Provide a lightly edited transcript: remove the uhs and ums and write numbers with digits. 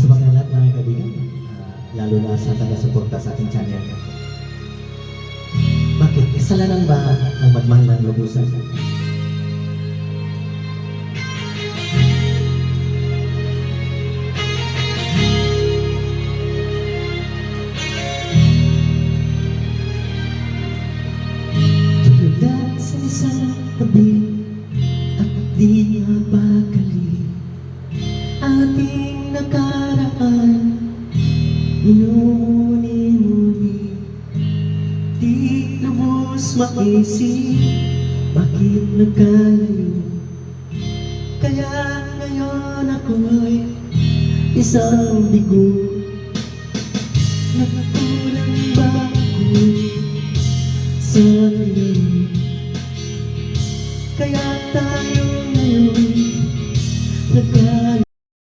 Sa mga lahat mga kaibigan, lalo na sa taga-suporta sa ating channel. Bakit? Kasalanan ba ang magmahal ng lubusan? Tulad sa isang tabi at di mapakali ating nakaraan, inumuni-muni, di lubos maisip bakit nagkalayo. Kaya ngayon ako'y isang bigo